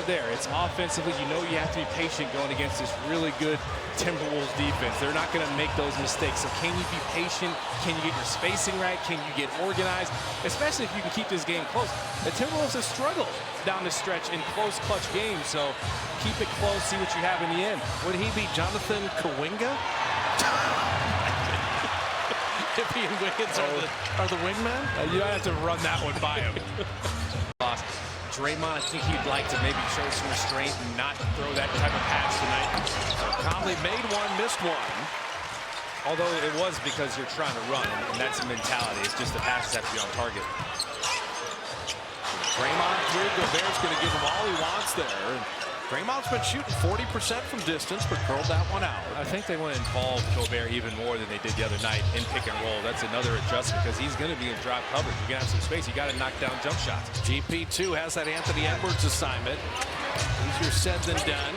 there. It's offensively, you know you have to be patient going against this really good Timberwolves defense. They're not going to make those mistakes. So can you be patient? Can you get your spacing right? Can you get organized? Especially if you can keep this game close. The Timberwolves have struggled down the stretch in close clutch games. So keep it close, see what you have in the end. Would he be Jonathan Kuminga? If he and Wiggins are the wingmen? You don't have to run that one by him. Draymond, I think he'd like to maybe show some restraint and not throw that type of pass tonight. So Conley made one, missed one. Although it was because you're trying to run, and that's a mentality. It's just the passes have to be on target. Draymond through, Gobert's going to give him all he wants there. Draymond's been shooting 40% from distance, but curled that one out. I think they want to involve Gobert even more than they did the other night in pick and roll. That's another adjustment because he's going to be in drop coverage. You're going to have some space. You got to knock down jump shots. GP2 has that Anthony Edwards assignment. Easier said than done.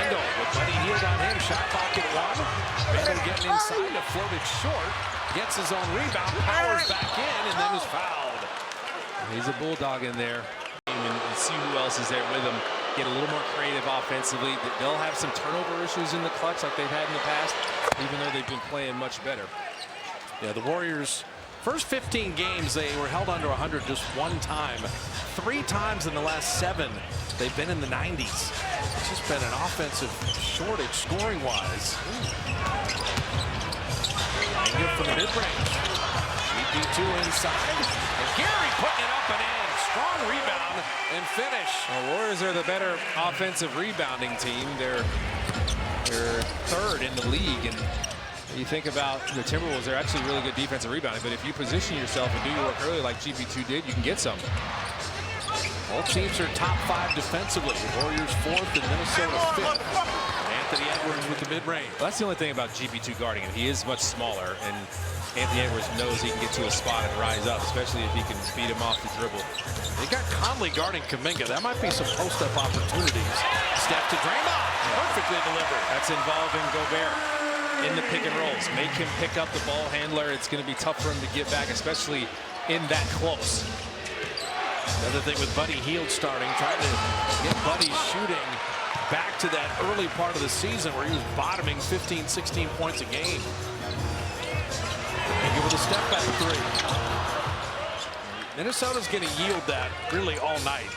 Randall with Buddy Hield on him. Shot clock at 1. Randall getting inside to float it short. Gets his own rebound. Powers back in and then is fouled. He's a bulldog in there. And see who else is there with him. Get a little more creative offensively. They'll have some turnover issues in the clutch like they've had in the past, even though they've been playing much better. Yeah, the Warriors, first 15 games, they were held under 100 just one time. 3 times in the last 7, they've been in the 90s. It's just been an offensive shortage scoring-wise. And good from the mid-range. GP2 inside. And Gary putting it up and in. Strong rebound and finish. The Warriors are the better offensive rebounding team. They're 3rd in the league. And you think about the Timberwolves, they're actually really good defensive rebounding. But if you position yourself and do your work early like GP2 did, you can get some. Both teams are top 5 defensively. The Warriors 4th and Minnesota 5th. Anthony Edwards with the mid-range. Well, that's the only thing about GP2 guarding him. He is much smaller, and Anthony Edwards knows he can get to a spot and rise up, especially if he can beat him off the dribble. They got Conley guarding Kuminga. That might be some post-up opportunities. Step to Draymond. Perfectly delivered. That's involving Gobert in the pick and rolls. Make him pick up the ball handler. It's going to be tough for him to get back, especially in that close. Another thing with Buddy Hield starting, trying to get Buddy shooting back to that early part of the season where he was bottoming 15, 16 points a game. And with a step back 3. Minnesota's going to yield that really all night.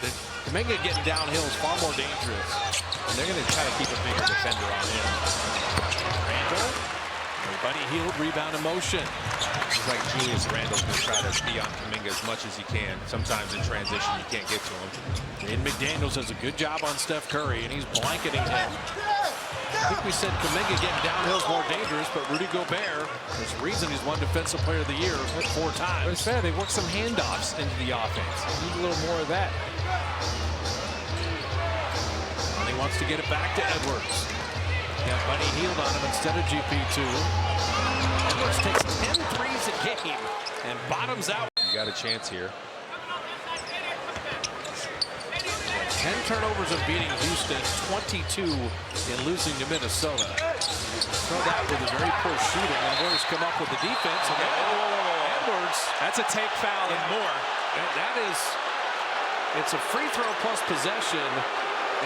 Kuminga getting downhill is far more dangerous. And they're going to try to keep a bigger defender on him. Randall. Buddy Hield, rebound in motion. It's like Julius Randle's going to try to be on Kuminga as much as he can. Sometimes in transition, you can't get to him. And McDaniels does a good job on Steph Curry, and he's blanketing him. I think we said Kuminga getting downhill is more dangerous, but Rudy Gobert, there's a reason he's won Defensive Player of the Year 4 times. But it's fair, they work some handoffs into the offense. You need a little more of that. And he wants to get it back to Edwards. Got Buddy Hield on him instead of GP2. Edwards takes 10 threes a game and bottoms out. You got a chance here. 10 turnovers of beating Houston, 22 in losing to Minnesota. Throw that with a very poor shooting, and the Warriors come up with the defense. And Edwards. That's a take foul and more. That is, it's a free throw plus possession,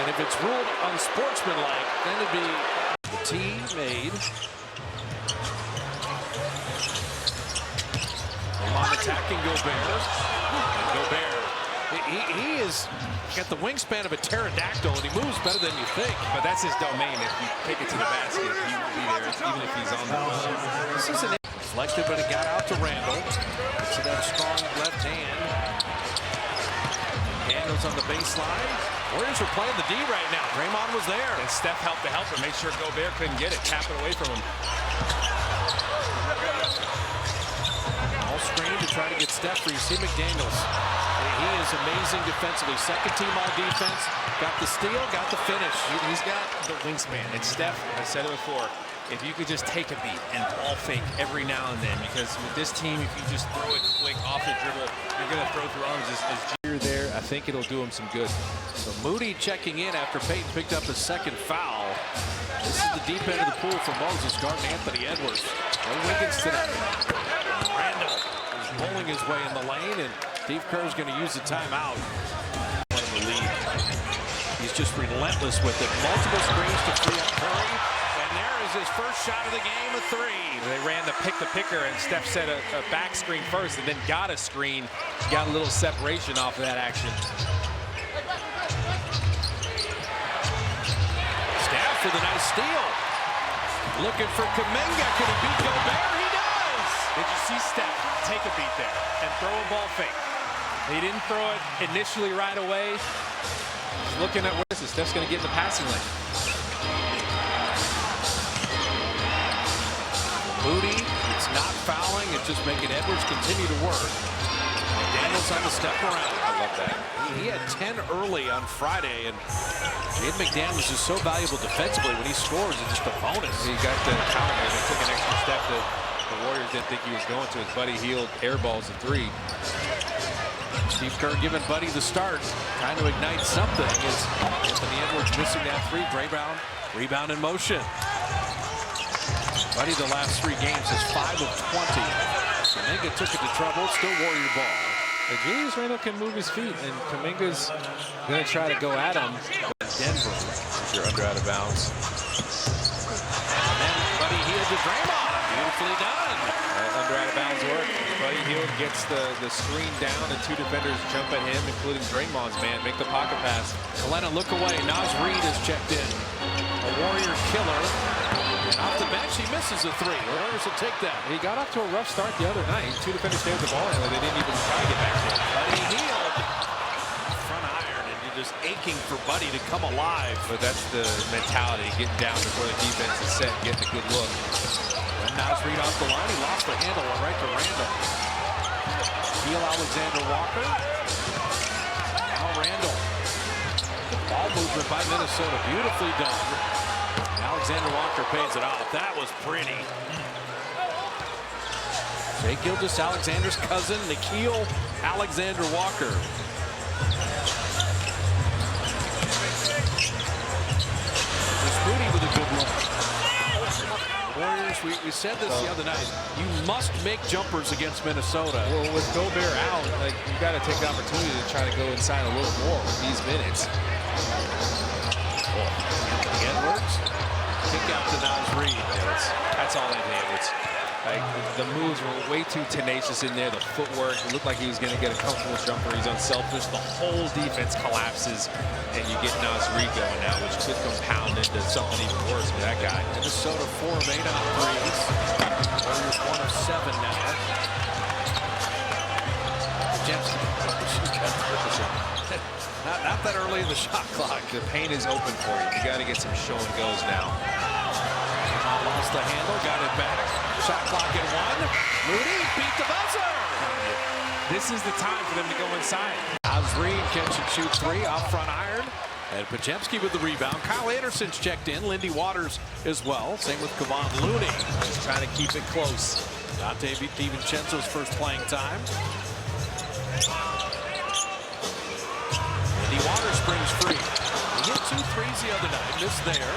and if it's ruled unsportsmanlike, then it'd be the tee made. On attacking Gobert. And Gobert. He is got the wingspan of a pterodactyl, and he moves better than you think. But that's his domain. If you kick it to the basket, he will be there, even if he's on the ball. This is an deflected, but it got out to Randall. So that strong left hand. Daniels on the baseline. Warriors are playing the D right now. Draymond was there. And Steph helped the helper, make sure Gobert couldn't get it. Tap it away from him. All screen to try to get Steph free. You see McDaniels. He is amazing defensively. Second team all defense. Got the steal, got the finish. He's got the wingspan. And Steph, I said it before, if you could just take a beat and ball fake every now and then, because with this team, if you just throw it quick off the dribble, you're going to throw through arms as you're there. I think it'll do him some good. So Moody checking in after Payton picked up his 2nd foul. This is the deep end of the pool for Moses, guarding Anthony Edwards. No Wiggins tonight. Randall is bowling his way in the lane, and Steve Kerr's going to use the timeout. One in the lead. He's just relentless with it. Multiple screens to free up Curry. And there is his first shot of the game, a three. They ran the pick-the-picker, and Steph set a back screen first and then got a screen. Got a little separation off of that action. Steph with a nice steal. Looking for Kuminga. Can he beat Gobert? He does! Did you see Steph take a beat there and throw a ball fake? He didn't throw it initially right away. He's looking at where this is. Steph's going to get in the passing lane. Moody, it's not fouling. It's just making Edwards continue to work. McDaniels on the step around. I love that. He had 10 early on Friday, and McDaniels is so valuable defensively. When he scores, it's just a bonus. He got the counter and took an extra step that the Warriors didn't think he was going to. His Buddy Hield airballs a three. Steve Kerr giving Buddy the start, trying to ignite something. As Anthony Edwards missing that three. Rebound in motion. Buddy the last 3 games is 5 of 20. Kuminga took it to trouble. Still Warrior ball. But Julius Randle can move his feet, and Kuminga's going to try to go at him. Denver. If you're under out of bounds. And then Buddy Hield to Draymond. Beautifully done. Under out of bounds work. Buddy Hield gets the screen down, and 2 defenders jump at him, including Draymond's man. Make the pocket pass. Kalena look away. Naz Reid has checked in. A Warrior killer. And off the bench, he misses a three. The Warriors will take that. He got off to a rough start the other night. 2 defenders stayed with the ball, and they didn't even try to get back to him. Buddy Hield. Front iron, and you're just aching for Buddy to come alive. But that's the mentality, getting down before the defense is set, getting a good look. And Naz Reid off the line. He lost the handle, went right to Randall. Heel Alexander Walker. Now Randall. Ball movement by Minnesota. Beautifully done. Alexander Walker pays it off. That was pretty. Shai Gilgeous-Alexander's cousin, Nickeil Alexander Walker. Moody with a good look. Warriors, we said this the other night. You must make jumpers against Minnesota. Well, with Gobert out, like, you got to take the opportunity to try to go inside a little more with these minutes. Edwards, kick out to Naz Reid. That's all Anthony Edwards. Like, the moves were way too tenacious in there. The footwork, it looked like he was going to get a comfortable jumper. He's unselfish. The whole defense collapses, and you get Naz Reid going now, which could compound into something even worse for that guy. Minnesota 4 of 8 on threes. Warriors 1 of 7 now. Jensen. Not that early in the shot clock. The paint is open for you. You got to get some show and goes now. Lost the handle, got it back. Shot clock at 1. Moody beat the buzzer. This is the time for them to go inside. Naz Reid catch and shoot 3 off front iron. And Podziemski with the rebound. Kyle Anderson's checked in. Lindy Waters as well. Same with Kevon Looney. Just trying to keep it close. Dante DiVincenzo's first playing time. Lindy Waters springs free. He hit 2 threes the other night. Missed there.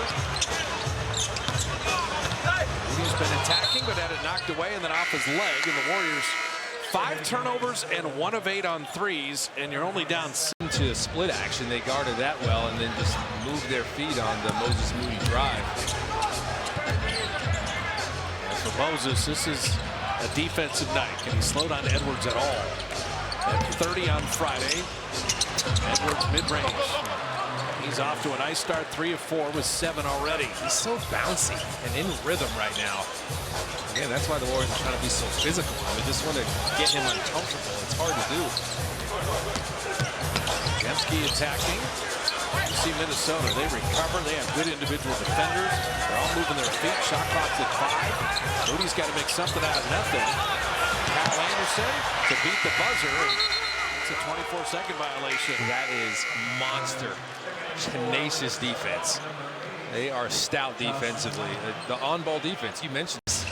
He's been attacking, but had it knocked away and then off his leg. And the Warriors 5 turnovers and 1 of 8 on threes, and you're only down 6. To split action, they guarded that well and then just moved their feet on the Moses Moody drive. And for Moses, this is a defensive night. Can he slow down Edwards at all? At 30 on Friday, Edwards mid-range. He's off to a nice start, 3 of 4 with 7 already. He's so bouncy and in rhythm right now. Again, that's why the Warriors are trying to be so physical. They just want to get him uncomfortable. It's hard to do. Podziemski attacking. You see Minnesota, they recover. They have good individual defenders. They're all moving their feet. Shot clock's at 5. Moody's got to make something out of nothing. Kyle Anderson to beat the buzzer. It's a 24-second violation. That is monster, tenacious defense. They are stout defensively. The on-ball defense, you mentioned this.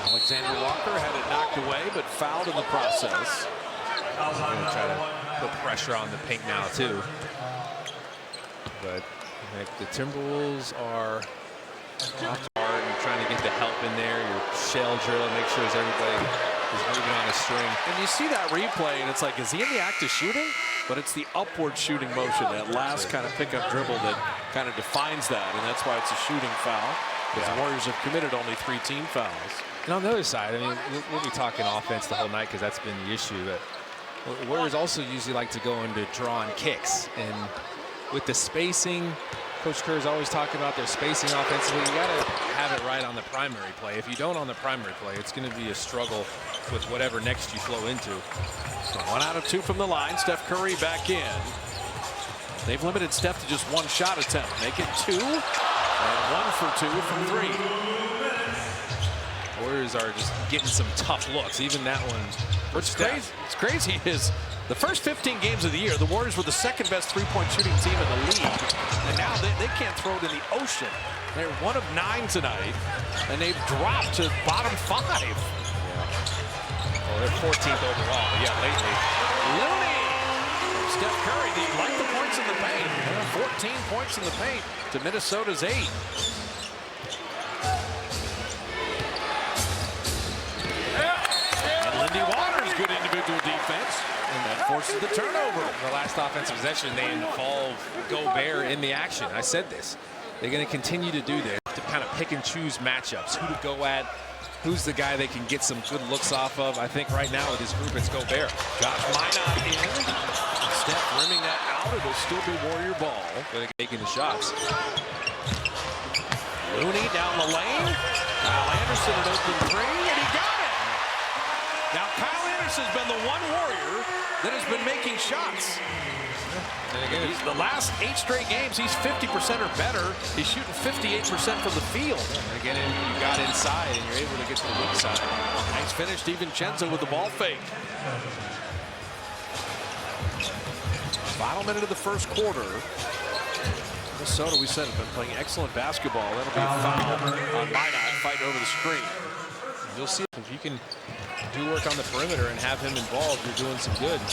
Alexander Walker had it knocked away, but fouled in the process. I'm going to try to put pressure on the paint now, too. But the Timberwolves are off to start and trying to get the help in there, your shell drill, make sure everybody is moving on a string. And you see that replay, and it's like, is he in the act of shooting? But it's the upward shooting motion, that last kind of pickup dribble that kind of defines that, and that's why it's a shooting foul. Because the Warriors have committed only 3 team fouls. And on the other side, I mean, we'll be talking offense the whole night because that's been the issue. But the Warriors also usually like to go into drawn kicks. And with the spacing, Coach Kerr is always talking about their spacing offensively. You got to have it right on the primary play. If you don't on the primary play, it's going to be a struggle with whatever next you flow into. So 1 out of 2 from the line. Steph Curry back in. They've limited Steph to just 1 shot attempt. Make it 2. And 1 for 2 from 3. Warriors are just getting some tough looks. Even that one. What's crazy? It's crazy is the first 15 games of the year, the Warriors were the 2nd best 3-point shooting team in the league. And now they can't throw it in the ocean. They're 1 of 9 tonight, and they've dropped to bottom 5. Yeah. Well, they're 14th overall. Yeah, lately. Looney. Steph Curry, they like the points in the paint. 14 points in the paint to Minnesota's 8. And Lindy Waters, good individual defense. And that forces the turnover. The last offensive possession, they involve Gobert in the action. I said this. They're going to continue to do this, to kind of pick and choose matchups, who to go at, who's the guy they can get some good looks off of. I think right now with this group, it's Gobert. Josh Minot in. Steph rimming that out. It'll still be Warrior ball. They're taking the shots. Looney down the lane. Kyle Anderson an open 3, and he got it. Now Kyle Anderson's been the one Warrior that has been making shots. He's the last 8 straight games, he's 50% or better. He's shooting 58% from the field. And again, you got inside and you're able to get to the weak side. Nice finish, DiVincenzo with the ball fake. Final minute of the first quarter. Minnesota, we said, has been playing excellent basketball. That'll be a foul on Minot fighting over the screen. You'll see if you can do work on the perimeter and have him involved, you're doing some good.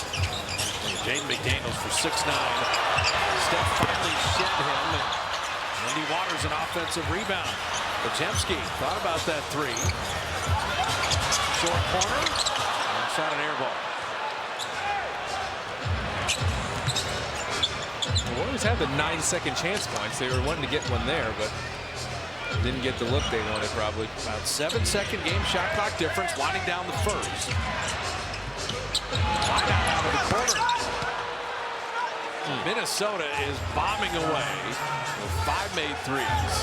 Jaden McDaniels for 6'9". Steph finally shed him. And Lindy Waters an offensive rebound. Podziemski thought about that 3. Short corner. And shot an air ball. The Warriors had the 9-second chance points. They were wanting to get one there, but didn't get the look they wanted probably. About 7-second game shot clock difference, winding down the first. Wide out of the corner. Minnesota is bombing away with 5 made threes.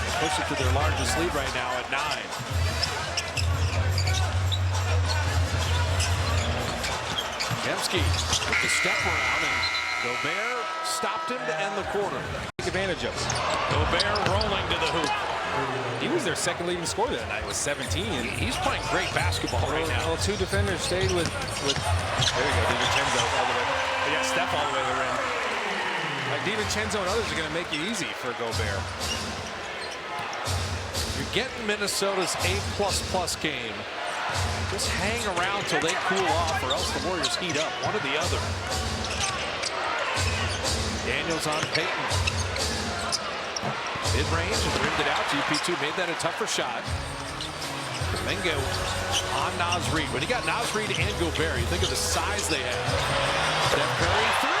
They push it to their largest lead right now at 9. Podziemski with the step around, and Gobert stopped him to end the quarter. Take advantage of it. Gobert rolling to the hoop. He was their second leading scorer that night with 17. And He's playing great basketball right now. Well, 2 defenders stayed with there you go, DiVincenzo all the way. Yeah, Steph all the way to the rim. Like DiVincenzo and others are going to make it easy for Gobert. You're getting Minnesota's A++ game. Just hang around till they cool off, or else the Warriors heat up. One or the other. Daniels on Payton. Mid-range and rimmed it out. GP2 made that a tougher shot. Domingo on Naz Reid. When you got Naz Reid and Gobert, you think of the size they have. Steph Curry 3.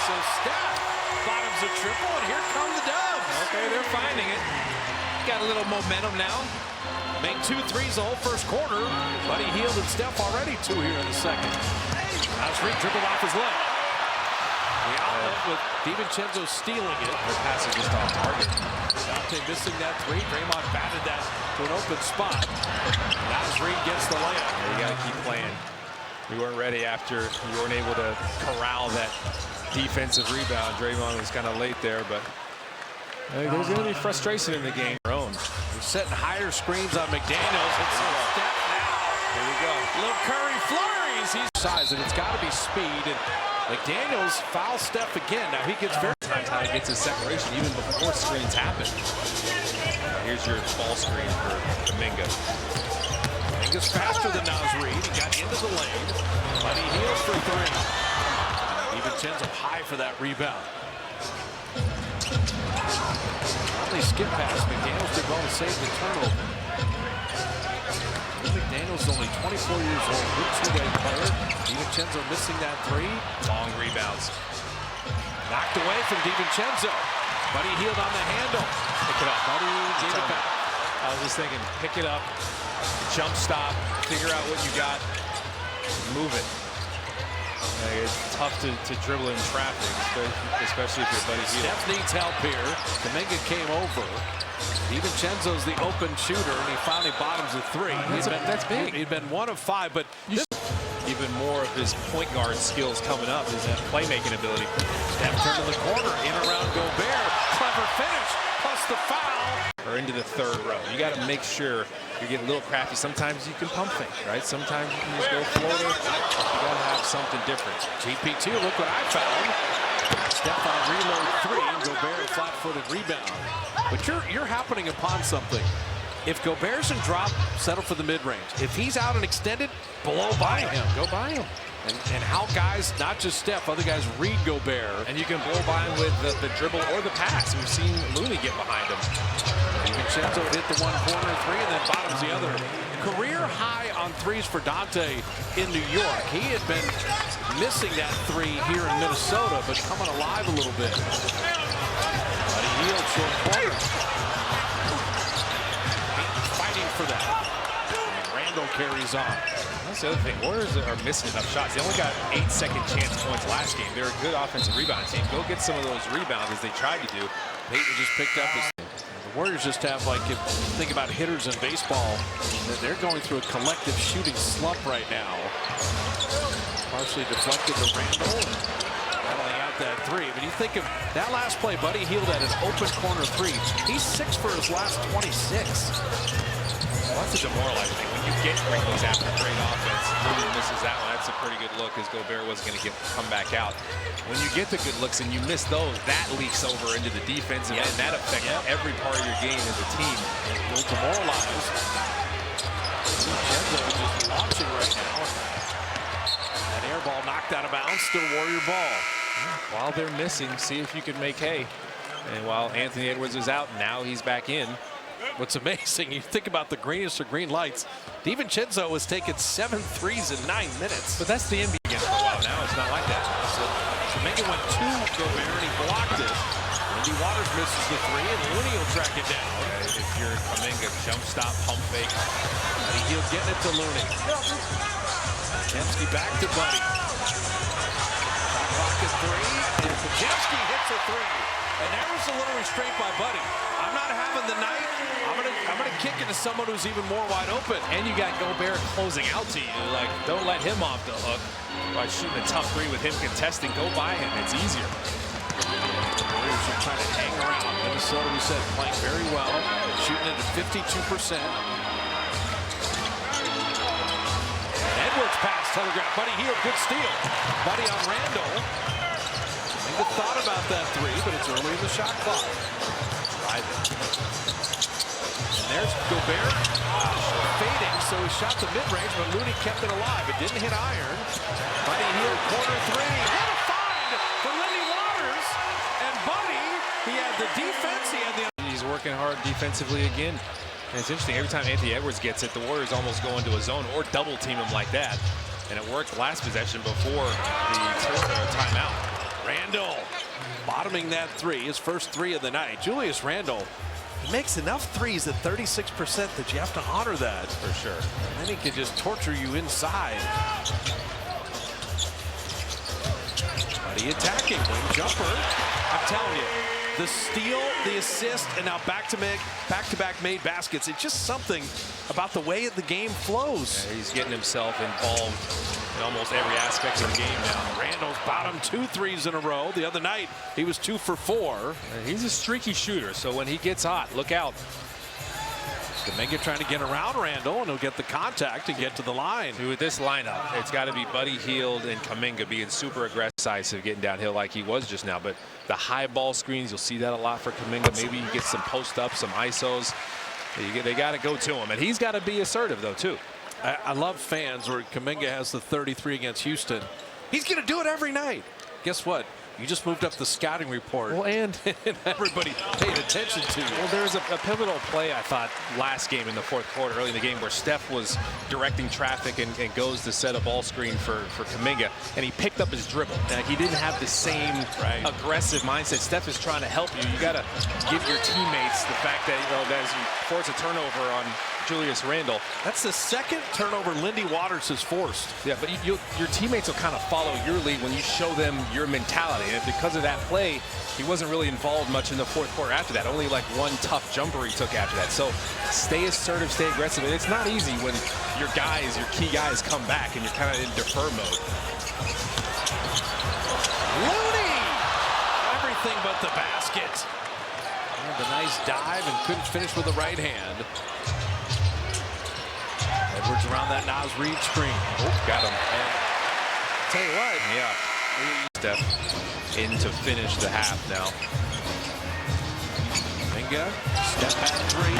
So Steph bottoms a triple, and here come the Dubs. Okay, they're finding it. Got a little momentum now. Made 2 threes the whole first quarter, but he Hield and Steph already 2 here in the second. Naz Reid dribbled off his leg. The outlet with DiVincenzo stealing it. The pass is just off target. Dante missing that 3. Draymond batted that to an open spot. Naz Reid gets the layup. You got to keep playing. You weren't ready after you weren't able to corral that defensive rebound. Draymond was kind of late there, but there's going to be frustration in the game. We're setting higher screens on McDaniels. It's a step now. Here we go. Little Curry flurries. He's size, and it's got to be speed. And McDaniels fouls Steph again. Now he gets very times how he gets his separation even before screens happen. Here's your ball screen for Domingo. Domingo's faster than Naz Reid. He got into the lane, but he Hield for 3. DiVincenzo high for that rebound. finally skip pass. McDaniels did well to save the turnover. McDaniels only 24 years old. Good two-way player. DiVincenzo missing that three. Long rebounds. Knocked away from DiVincenzo. Buddy Hield on the handle. Pick it up. Buddy gave it back. I was just thinking, pick it up, jump stop, figure out what you got, move it. It's tough to dribble in traffic, especially if your buddy Hield. Steph needs help here. Kuminga came over. DiVincenzo's the open shooter, and he finally bottoms a three. That's big. He'd been 1 of 5, but even more of his point guard skills coming up is that playmaking ability. Steph turned to the corner, in around Gobert. Clever finish, plus the foul. Or into the third row. You got to make sure you're getting a little crafty. Sometimes you can pump fake, right? Sometimes you can just go floater. You got to have something different. GP2, look what I found. Steph on a reload three, and Gobert flat-footed rebound. But you're happening upon something. If Gobert's in drop, settle for the mid-range. If he's out and extended, blow by him. Go by him. And how guys, not just Steph, other guys read Gobert. And you can blow by him with the dribble or the pass. We've seen Looney get behind him. DiVincenzo hit the one corner three and then bottoms the other. Career high on threes for Dante in New York. He had been missing that three here in Minnesota, but coming alive a little bit. Buddy Hield, short corner. Fighting for that. And Randall carries on. That's the other thing. Warriors are missing enough shots. They only got 8-second chance points last game. They're a good offensive rebounding team. Go get some of those rebounds as they tried to do. Peyton just picked up his. The Warriors just have, like, if you think about hitters in baseball, they're going through a collective shooting slump right now. Partially deflected to Randall and battling out that three. But you think of that last play, Buddy Hield had an open corner three. He's 6 for his last 26. Well, that's a demoralizing thing. When you get great looks after a great offense, Looney misses that one. That's a pretty good look as Gobert wasn't going to come back out. When you get the good looks and you miss those, that leaks over into the defensive end. That affects every part of your game as a team. A little demoralized. DiVincenzo is just launching right now. That air ball knocked out of bounds. Still Warrior ball. While they're missing, see if you can make hay. And while Anthony Edwards is out, now he's back in. What's amazing, you think about the greenest of green lights, DiVincenzo has taken 7 threes in 9 minutes. But that's the NBA again for a while now. It's not like that. So Kuminga went to Gobert and he blocked it. Wendy Waters misses the three and Looney will track it down. If you're Kuminga, jump stop, pump fake. Buddy Hield getting it to Looney. Podziemski back to Buddy. Shot clock at 3 and Podziemski hits a three. And there's a little restraint by Buddy. I'm not having the night. I'm gonna kick it to someone who's even more wide open. And you got Gobert closing out to you. Like, don't let him off the hook by shooting a tough three with him contesting. Go by him. It's easier. Warriors are trying to hang around. Minnesota, we said, playing very well, shooting it at 52%. And Edwards pass telegraph. Buddy Hield, good steal. Buddy on Randall. Kuminga thought about that three, but it's early in the shot clock. And there's Gobert fading, so he shot the mid-range, but Looney kept it alive. It didn't hit iron. Buddy Hield, corner three. What a find for Wendy Waters. And Buddy, he had the defense, he had the... He's working hard defensively again. And it's interesting, every time Anthony Edwards gets it, the Warriors almost go into a zone or double team him like that. And it worked last possession before the timeout. Randall bottoming that three, his first three of the night. Julius Randall makes enough threes at 36% that you have to honor that. For sure. And then he can just torture you inside. Buddy attacking, wing jumper. I'm telling you, the steal, the assist, and now back-to-back made baskets. It's just something about the way the game flows. Yeah, he's getting himself involved in almost every aspect of the game now. Randall's bottom 2 threes in a row. The other night, he was 2 for 4. He's a streaky shooter, so when he gets hot, look out. Kuminga trying to get around Randall, and he'll get the contact and get to the line. With this lineup, it's got to be Buddy Hield and Kuminga being super aggressive, getting downhill like he was just now. But the high ball screens, you'll see that a lot for Kuminga. Maybe he gets some post-ups, some ISOs. They got to go to him, and he's got to be assertive, though, too. I love fans where Kuminga has the 33 against Houston. He's going to do it every night. Guess what? You just moved up the scouting report. Well, and everybody paid attention to you. Well, there was a pivotal play, I thought, last game in the fourth quarter, early in the game, where Steph was directing traffic and goes to set a ball screen for Kuminga, and he picked up his dribble. Now, he didn't have the same aggressive mindset. Steph is trying to help you. You got to give your teammates the fact that, as you force a turnover on Julius Randle. That's the second turnover Lindy Waters has forced. Yeah, but your teammates will kind of follow your lead when you show them your mentality. And because of that play, he wasn't really involved much in the fourth quarter after that. Only like one tough jumper he took after that. So stay assertive, stay aggressive. And it's not easy when your key guys come back and you're kind of in defer mode. Looney! Everything but the basket. And a nice dive and couldn't finish with the right hand. Edwards around that Naz Reid screen. Oh, got him. And tell you what. Yeah. Steph in to finish the half now. Kuminga, step back three.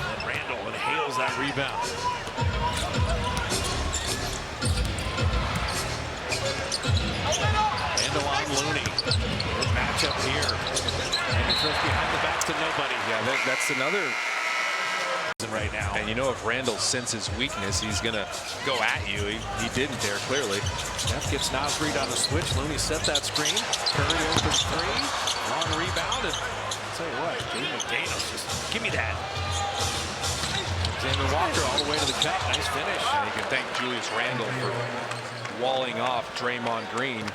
And Randle inhales that rebound. Randle on Looney. Good matchup here. And he throws behind the back to nobody. Yeah, that's another right now. And you know, if Randle senses weakness, he's going to go at you. He didn't there, clearly. Steph gets Naz Reid on the switch. Looney set that screen. Curry open three. Long rebound. And I'll tell you what, Jaden McDaniels, just give me that. Xander Walker all the way to the cup. Nice finish. And you can thank Julius Randle for walling off Draymond Green.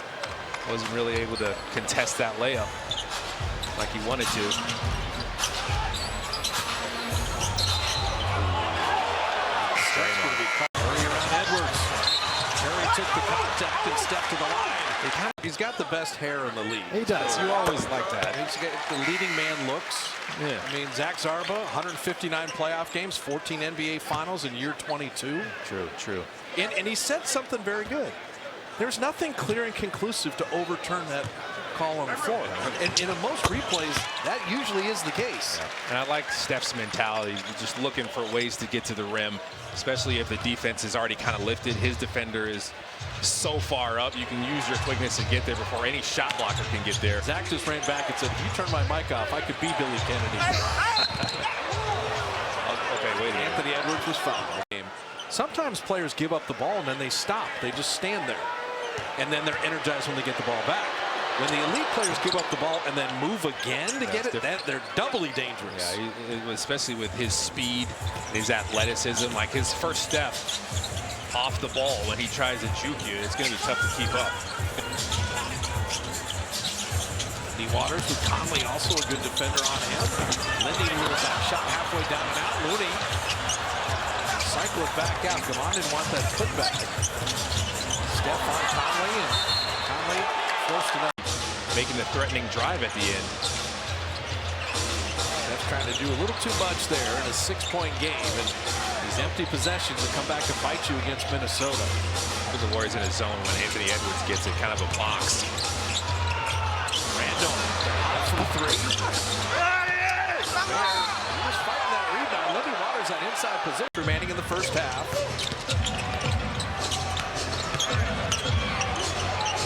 Wasn't really able to contest that layup like he wanted to. Took the contact and stepped to the line. He's got the best hair in the league. He does. You always like that. He's got the leading man looks. Yeah. I mean, Zach Zarba, 159 playoff games, 14 NBA Finals in year 22. True. And he said something very good. There's nothing clear and conclusive to overturn that call on the floor. And in most replays, that usually is the case. Yeah. And I like Steph's mentality, just looking for ways to get to the rim, especially if the defense is already kind of lifted. His defender is so far up, you can use your quickness to get there before any shot blocker can get there. Zach just ran back and said, if you turn my mic off, I could be Billy Kennedy. Okay, wait a minute. Anthony Edwards was fouled. Sometimes players give up the ball and then they stop. They just stand there. And then they're energized when they get the ball back. When the elite players give up the ball and then move again to get it, they're doubly dangerous. Yeah, especially with his speed, his athleticism, like his first step off the ball when he tries to juke you, it's going to be tough to keep up. Lindy Waters with Conley, also a good defender on him. Lindy with a back shot halfway down and out. Looney cycle it back out. Gamon didn't want that putback. Steph on Conley, and Conley forced it up. Making the threatening drive at the end. Steph's trying to do a little too much there in a 6-point game. And these empty possessions will come back and bite you against Minnesota. Put the Warriors in a zone when Anthony Edwards gets it, kind of a box. Randle, hot from three. He was fighting that rebound. Lindy Waters on inside position remaining in the first half.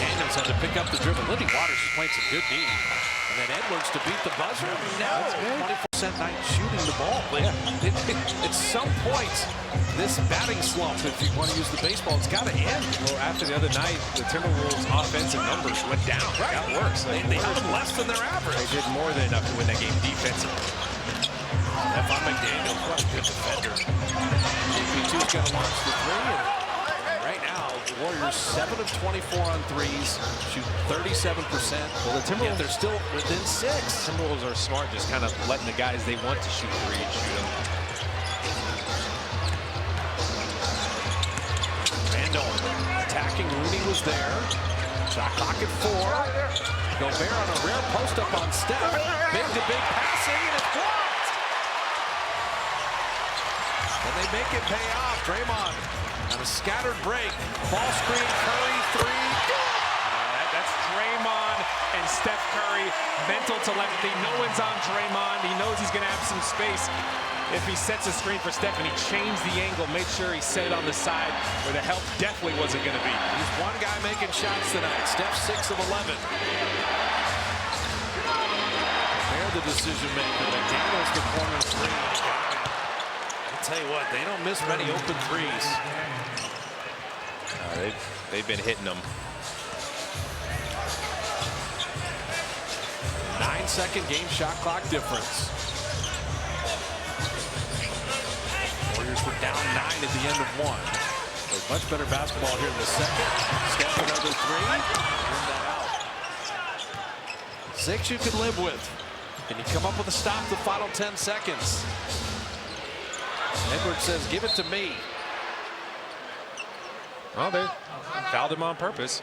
Daniels had to pick up the dribble. Lindy Waters is playing some good D. And then Edwards to beat the buzzer. No, 20% night shooting the ball. Yeah. At some point, this batting slump, if you want to use the baseball, it's got to end. Well, after the other night, the Timberwolves' offensive numbers went down. Right. That works. They have them less than their average. They did more than enough to win that game defensively. Stephon McDaniels, what a good defender. JP2's got to launch the three. And right now, the Warriors 7 of 24 on threes, shoot 37%. Well, the Timberwolves, they're still within 6. Timberwolves are smart, just kind of letting the guys they want to shoot three and shoot them. Randle attacking. Looney was there. Shot clock at 4. Gobert on a rare post up on Steph. Big to big passing, and it's blocked. And they make it pay off. Draymond on a scattered break. Ball screen, Curry, 3. That's Draymond and Steph Curry. Mental telepathy. No one's on Draymond. He knows he's going to have some space. if he sets a screen for Steph and he changed the angle, made sure he set it on the side where the help definitely wasn't going to be. He's one guy making shots tonight. Steph 6 of 11. They're the decision maker. McDaniels the corner three. I'll tell you what, they don't miss many open threes. They've been hitting them. 9-second game shot clock difference. Warriors were down 9 at the end of one. There's much better basketball here in the second. Steph another three. Turn that out. 6 you can live with. Can you come up with a stop the final 10 seconds? Edwards says, give it to me. Well, they fouled him on purpose.